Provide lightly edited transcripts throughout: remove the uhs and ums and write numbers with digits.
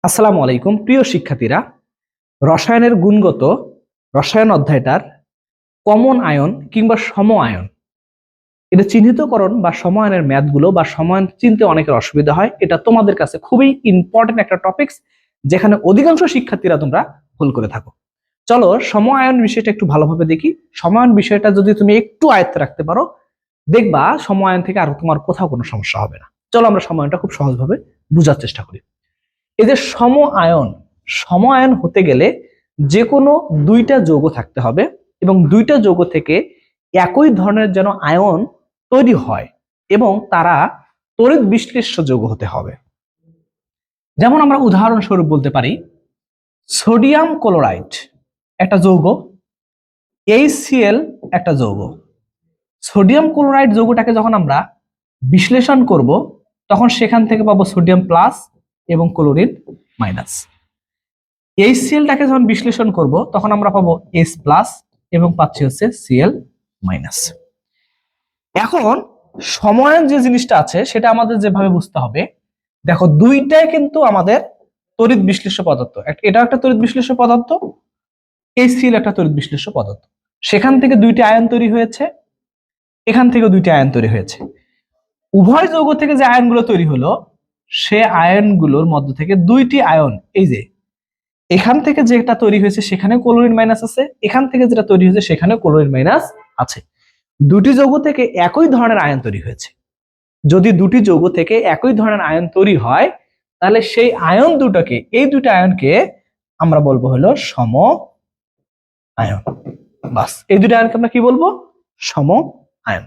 আসসালামু আলাইকুম প্রিয় শিক্ষার্থীরা। রসায়নের গুণগত রসায়ন অধ্যায়টার কমন আয়ন কিংবা সম আয়ন এটা চিহ্নিতকরণ বা সম আয়নের ম্যাথগুলো বা সমায়ন চিনতে অনেকের অসুবিধা হয়। এটা তোমাদের কাছে খুবই ইম্পর্টেন্ট একটা টপিকস, যেখানে অধিকাংশ শিক্ষার্থীরা তোমরা ভুল করে থাকো। চলো সম আয়ন বিষয়টা একটু ভালোভাবে দেখি। সমায়ন বিষয়টা যদি তুমি একটু আয়ত্তে রাখতে পারো, দেখবা সম আয়ন থেকে আর তোমার কোথাও কোনো সমস্যা হবে না। চলো আমরা সমায়নটা খুব সহজভাবে বোঝার চেষ্টা করি। এই যে সম আয়ন হতে গেলে যে কোনো দুইটা যৌগ থাকতে হবে এবং দুইটা যৌগ থেকে একই ধরনের যেন আয়ন তৈরি হয় এবং তারা তড়িৎ বিশ্লেষ্য যৌগ হতে হবে। যেমন আমরা উদাহরণস্বরূপ বলতে পারি সোডিয়াম ক্লোরাইড একটা যৌগ, HCl একটা যৌগ। সোডিয়াম ক্লোরাইড যৌগটাকে যখন আমরা বিশ্লেষণ করব তখন সেখান থেকে পাবো সোডিয়াম প্লাস এবং ক্লোরিন মাইনাস। HClটাকে যখন বিশ্লেষণ করব তখন আমরা পাবো H প্লাস এবং পাচ্ছি হচ্ছে Cl মাইনাস। এখন সমায়ন যে জিনিসটা আছে সেটা আমাদের যেভাবে বুঝতে হবে, দেখো দুইটাই কিন্তু আমাদের তড়িৎ বিশ্লেষ্য পদার্থ। এটা একটা তড়িৎ বিশ্লেষ্য পদার্থ, HCl একটা তড়িৎ বিশ্লেষ্য পদার্থ। সেখান থেকে দুইটি আয়ন তৈরি হয়েছে, এখান থেকে দুইটি আয়ন তৈরি হয়েছে। উভয় যৌগ থেকে যে আয়নগুলো তৈরি হলো সে আয়নগুলোর মধ্য থেকে দুইটি আয়ন, এই যে এখান থেকে যেটা তৈরি হয়েছে সেখানে ক্লোরিন মাইনাস আছে, এখান থেকে যেটা তৈরি হয়েছে সেখানে ক্লোরিন মাইনাস আছে। দুটি যৌগ থেকে একই ধরনের আয়ন তৈরি হয়েছে। যদি দুটি যৌগ থেকে একই ধরনের আয়ন তৈরি হয় তাহলে সেই আয়ন দুটোকে, এই দুটো আয়নকে আমরা বলবো হলো সম আয়ন। বাস, এই দুটো আয়নকে আমরা কি বলবো? সম আয়ন।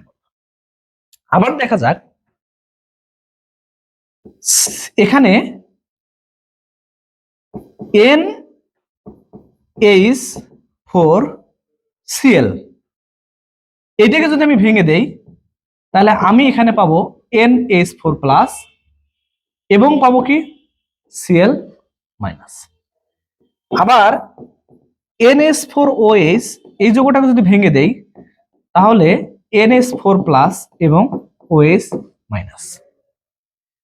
আবার দেখা যাক এখানে NH4Cl, এটাকে যদি আমি ভেঙে দেই তাহলে আমি এখানে পাবো NH4 প্লাস এবং পাবো কি Cl মাইনাস। আবার NH4OH এই যৌগটাকে যদি ভেঙে দেই তাহলে NH4 প্লাস এবং OH মাইনাস।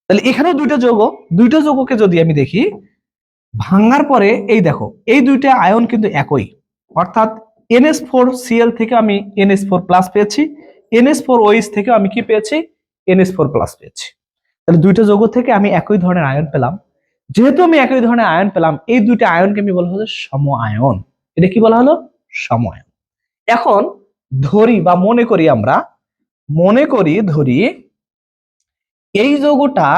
তাহলে এখানেও দুইটা যৌগকে যদি আমি দেখি ভাঙার পরে, এই দেখো এই দুইটা আয়ন কিন্তু একই, অর্থাৎ NH4Cl থেকে আমি NH4 প্লাস পেয়েছি, NH4OH থেকে আমি কি পেয়েছি? NH4 প্লাস পেয়েছি। তাহলে দুইটা যৌগ থেকে আমি একই ধরনের আয়ন পেলাম। যেহেতু আমি একই ধরনের আয়ন পেলাম, এই দুইটা আয়নকে আমি বলা হলো সম আয়ন। এটা কি বলা হলো? সম আয়ন। এখন ধরি বা ধরি এই যৌগটা,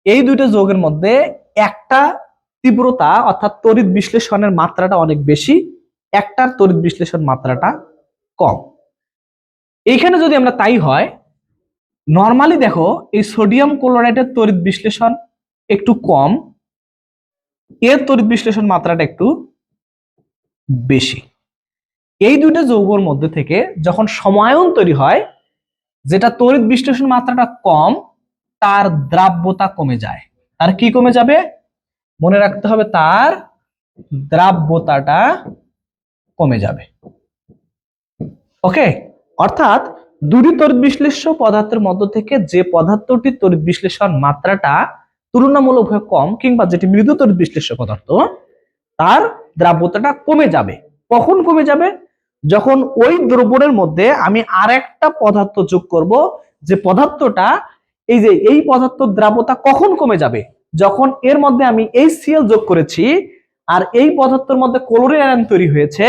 এই দুইটা যৌগের মধ্যে একটা তীব্রতা অর্থাৎ তড়িৎ বিশ্লেষণের মাত্রাটা অনেক বেশি, একটার তড়িৎ বিশ্লেষণ মাত্রাটা কম। এইখানে যদি আমরা তাই হয়, নরমালি দেখো এই সোডিয়াম ক্লোরাইডের তড়িৎ বিশ্লেষণ একটু কম, এর তড়িৎ বিশ্লেষণ মাত্রাটা একটু বেশি। এই দুইটা যৌগের মধ্যে থেকে যখন সমায়ন তৈরি হয়, যেটা তড়িৎ বিশ্লেষণ মাত্রাটা কম তার দ্রাব্যতা কমে যায়। তার কি কমে যাবে? মনে রাখতে হবে, তার দ্রাব্যতাটা কমে যাবে। ওকে, অর্থাৎ দুটি তড়িৎ বিশ্লেষ্য পদার্থের মধ্য থেকে যে পদার্থটির তড়িৎ বিশ্লেষণ মাত্রাটা তুলনামূলকভাবে কম কিংবা যেটি মৃদু তড়িৎ বিশ্লেষ্য পদার্থ, তার দ্রাব্যতাটা কমে যাবে। কখন কমে যাবে? যখন ওই দ্রবণের মধ্যে আমি আরেকটা পদার্থ যোগ করব, যে পদার্থটা, এই যে এই পদার্থের দ্রাব্যতা কখন কমে যাবে? যখন এর মধ্যে আমি HCl যোগ করেছি আর এই পদার্থের মধ্যে ক্লোরিন আয়ন তৈরি হয়েছে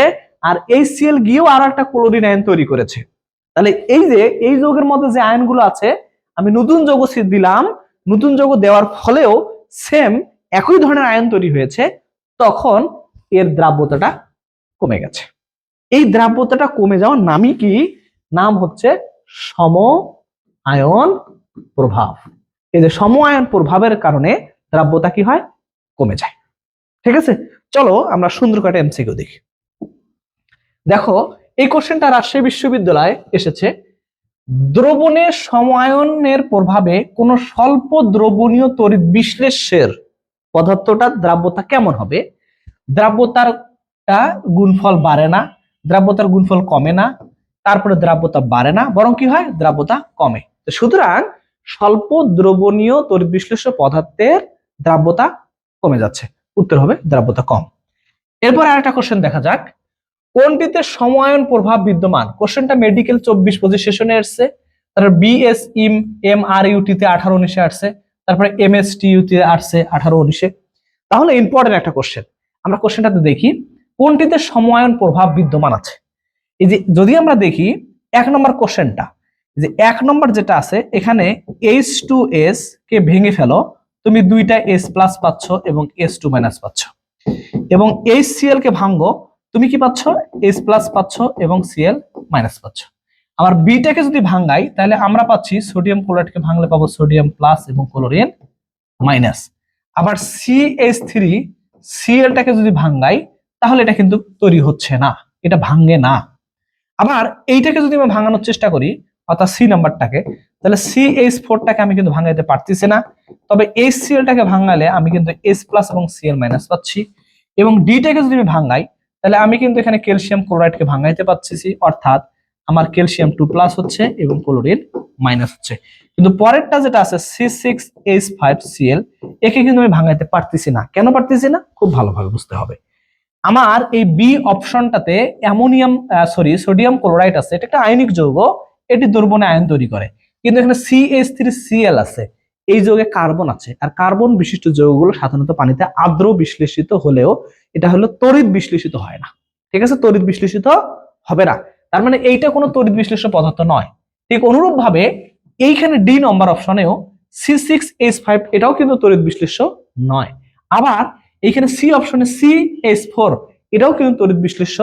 আর HCl গিয়েও আর একটা ক্লোরিন আয়ন তৈরি করেছে। তাহলে এই যে এই যৌগের মধ্যে যে আয়নগুলো আছে, আমি নতুন যৌগ দিলাম, নতুন যৌগ দেওয়ার ফলেও সেম একই ধরনের আয়ন তৈরি হয়েছে, তখন এর দ্রাব্যতাটা কমে গেছে। এই দ্রাব্যতাটা কমে যাওয়ার নামই কি? নাম হচ্ছে সম আয়ন প্রভাব। এই যে সম আয়ন প্রভাবের কারণে দ্রাব্যতা কি হয়? কমে যায়। ঠিক আছে, চলো আমরা সুন্দর করে এমসিকিউ দেখি। দেখো এই কোশ্চেনটা রাজশাহী বিশ্ববিদ্যালয়ে এসেছে। দ্রবণের সমায়নের প্রভাবে কোন স্বল্প দ্রবণীয় তড়িৎ বিশ্লেষ্যের পদার্থটার দ্রাব্যতা কেমন হবে? দ্রাব্যতারটা গুণফল বাড়ে না, দ্রাব্যতার গুণফল কমে না, তারপরে দ্রাব্যতা বাড়ে না, বরং কি হয়? দ্রাব্যতা কমে। সুতরাং স্বল্প দ্রবণীয় তড়িৎ বিশ্লেষ্য পদার্থের দ্রাব্যতা কমে যাচ্ছে, উত্তর হবে দ্রাব্যতা কম। এরপর আরেকটা কোশ্চেন দেখা যাক, কোনটিতে সময়ন প্রভাব বিদ্যমান? কোশ্চেনটা মেডিকেল 24-25 সেশনে আসছে, তারপর বিএস এম আর ইউটিতে 18-19 আসছে, তারপরে এমএসটিইউতে আসছে 18-19। তাহলে ইম্পর্টেন্ট একটা কোশ্চেন, আমরা কোশ্চেনটাতে দেখি কোনটিতে সময়ন প্রভাব বিদ্যমান আছে। এই যে যদি আমরা দেখি 1 নম্বর কোশ্চেনটা, যে 1 নম্বর যেটা আছে এখানে H2S কে ভেঙে ফেলো, তুমি দুইটা H+ পাচ্ছ এবং H2- পাচ্ছ, এবং HCl কে ভাঙো, তুমি কি পাচ্ছ? H+ পাচ্ছ এবং Cl- পাচ্ছ। আবার বিটাকে যদি ভাঙাই তাহলে আমরা পাচ্ছি সোডিয়াম ক্লোরাইডকে ভাঙলে পাবো সোডিয়াম প্লাস এবং ক্লোরিন মাইনাস। আবার CH3 Cl টাকে যদি ভাঙাই তাহলে এটা কিন্তু তৈরি হচ্ছে না, এটা ভাঙে না। আবার এইটাকে যদি আমি ভাঙানোর চেষ্টা করি অর্থাৎ সি নাম্বারটাকে, তাহলে CH4টাকে আমি কিন্তু ভাঙাইতে পারতেছি না, তবে HCl টাকে ভাঙালে আমি কিন্তু H+ এবং Cl- পাচ্ছি। এবং ডিটাকে যদি আমি ভাঙাই তাহলে আমি কিন্তু এখানে ক্যালসিয়াম ক্লোরাইডকে ভাঙাইতে পারতেছি, অর্থাৎ আমার ক্যালসিয়াম 2+ হচ্ছে এবং ক্লোরিন মাইনাস হচ্ছে। কিন্তু পরেরটা যেটা আছে C6H5Cl, একে কিন্তু আমি ভাঙাইতে পারতেছি না। কেন পারতেছি না? খুব ভালোভাবে বুঝতে হবে। আমার এই বি অপশনটাতে সোডিয়াম ক্লোরাইড আছে, এটা একটা আয়নিক যৌগ, এটি দ্রবণে আয়ন তৈরি করে। কিন্তু এখানে CH3Cl আছে, এই যৌগে কার্বন আছে, আর কার্বন বিশিষ্ট যৌগগুলো সাধারণত পানিতে আর্দ্র বিশ্লেষিত হলেও এটা হলো তড়িৎ বিশ্লেষিত হয় না। ঠিক আছে, তড়িৎ বিশ্লেষিত হবে না, তার মানে এইটা কোনো তড়িৎ বিশ্লেষ্য পদার্থ নয়। ঠিক অনুরূপ ভাবে এইখানে ডি নম্বর অপশনেও C6H5 এটাও কিন্তু তড়িৎ বিশ্লেষ্য নয়। আবার এইখানে সি অপশনে CH4 এটাও কিন্তু তড়িৎ বিশ্লেষ্য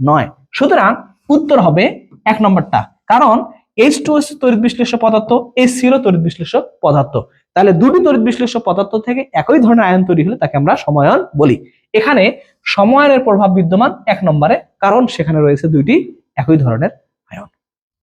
নয়। সুতরাং উত্তর হবে 1 নম্বরটা, কারণ H2S তড়িৎ বিশ্লেষ্য পদার্থ, HCl তড়িৎ বিশ্লেষ্য পদার্থ। তাহলে দুটি তড়িৎ বিশ্লেষ্য পদার্থ থেকে একই ধরনের আয়ন তৈরি হলে তাকে আমরা সময়ন বলি। এখানে সময়নের প্রভাব বিদ্যমান 1 নম্বরে, কারণ সেখানে রয়েছে দুইটি একই ধরনের